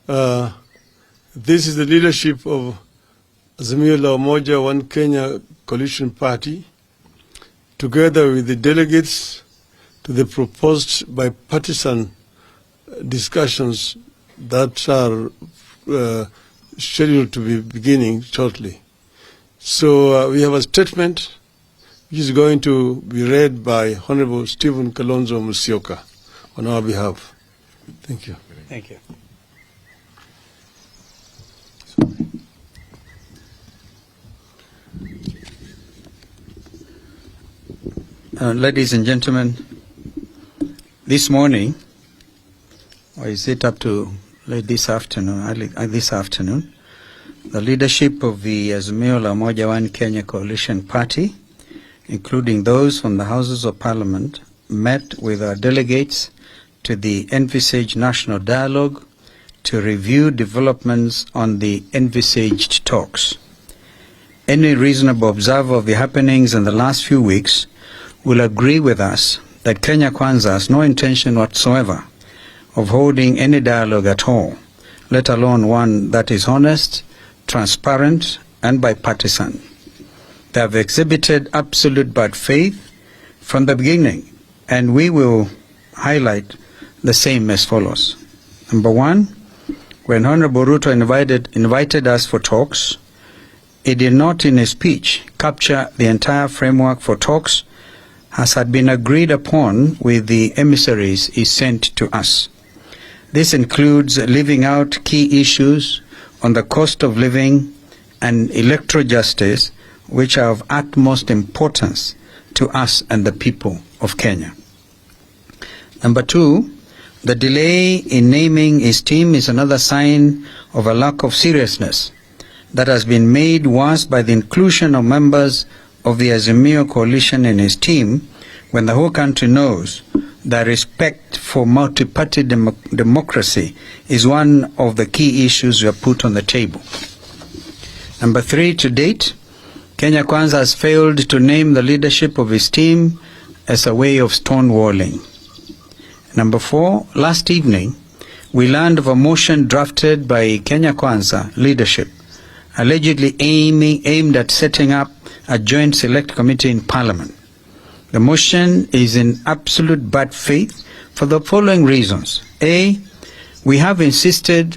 This is the leadership of Azimio la Umoja One Kenya Coalition Party, together with the delegates to the proposed bipartisan discussions that are scheduled to be beginning shortly. So we have a statement which is going to be read by Honorable Stephen Kalonzo Musyoka on our behalf. Thank you. Thank you. Ladies and gentlemen, this morning, or is it up to late this afternoon, the leadership of the Azimio la Umoja One Kenya Coalition Party, including those from the Houses of Parliament, met with our delegates to the envisaged national dialogue to review developments on the envisaged talks. Any reasonable observer of the happenings in the last few weeks will agree with us that Kenya Kwanza has no intention whatsoever of holding any dialogue at all, let alone one that is honest, transparent, and bipartisan. They have exhibited absolute bad faith from the beginning, and we will highlight the same as follows. Number one, when Honorable Ruto invited us for talks, he did not in his speech capture the entire framework for talks as had been agreed upon with the emissaries he sent to us. This includes leaving out key issues on the cost of living and electoral justice, which are of utmost importance to us and the people of Kenya. Number two, the delay in naming his team is another sign of a lack of seriousness that has been made worse by the inclusion of members of the Azimio coalition in his team, when the whole country knows that respect for multi-party democracy is one of the key issues we have put on the table. Number three, to date, Kenya Kwanza has failed to name the leadership of his team as a way of stonewalling. Number four, last evening, we learned of a motion drafted by Kenya Kwanza leadership, allegedly aimed at setting up a joint select committee in Parliament. The motion is in absolute bad faith for the following reasons. A, we have insisted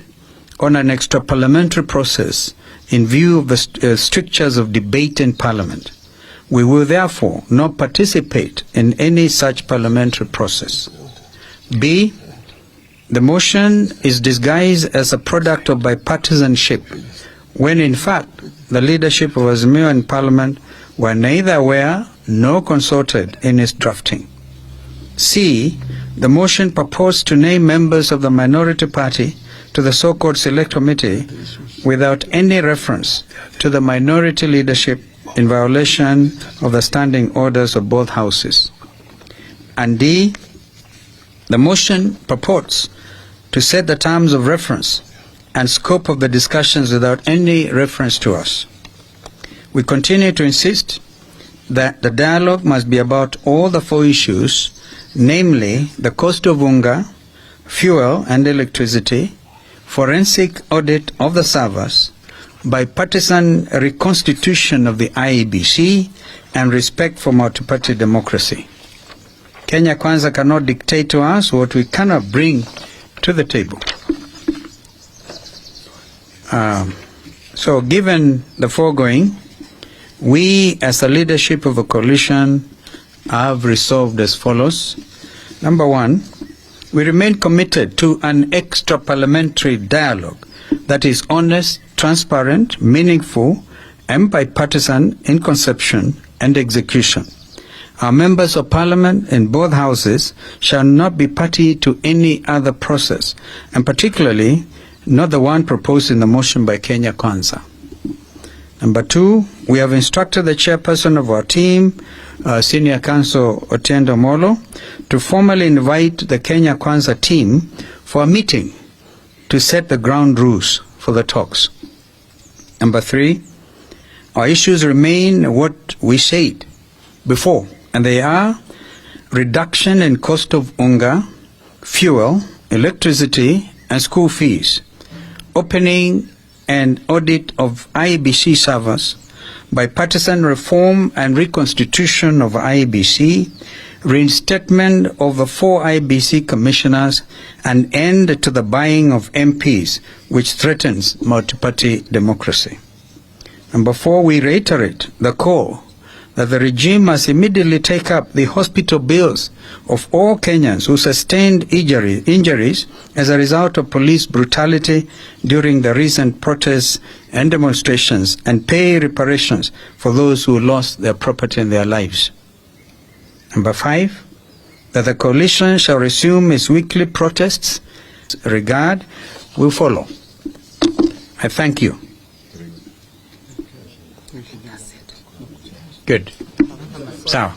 on an extra-parliamentary process in view of the strictures of debate in Parliament. We will therefore not participate in any such parliamentary process. B, the motion is disguised as a product of bipartisanship, when in fact the leadership of Azimio in Parliament were neither aware nor consulted in its drafting. C, the motion proposed to name members of the minority party to the so-called select committee without any reference to the minority leadership, in violation of the standing orders of both houses. And D, the motion purports to set the terms of reference and scope of the discussions without any reference to us. We continue to insist that the dialogue must be about all the four issues, namely the cost of unga, fuel and electricity, forensic audit of the servers, bipartisan reconstitution of the IEBC, and respect for multi-party democracy. Kenya Kwanza cannot dictate to us what we cannot bring to the table. So given the foregoing, we as the leadership of a coalition have resolved as follows. Number one, we remain committed to an extra-parliamentary dialogue that is honest, transparent, meaningful, and bipartisan in conception and execution. Our members of Parliament in both houses shall not be party to any other process, and particularly not the one proposed in the motion by Kenya Kwanza. Number two, we have instructed the chairperson of our team, Senior Counsel Otiendo Molo, to formally invite the Kenya Kwanza team for a meeting to set the ground rules for the talks. Number three, our issues remain what we said before, and they are reduction in cost of unga, fuel, electricity, and school fees. opening and audit of IEBC servers, bipartisan reform and reconstitution of IEBC, reinstatement of the 4 IEBC commissioners, and end to the buying of MPs, which threatens multi-party democracy. Number 4, we reiterate the call that the regime must immediately take up the hospital bills of all Kenyans who sustained injuries as a result of police brutality during the recent protests and demonstrations, and pay reparations for those who lost their property and their lives. Number 5, that the coalition shall resume its weekly protests. Regard will follow. I thank you. Good. Sawa.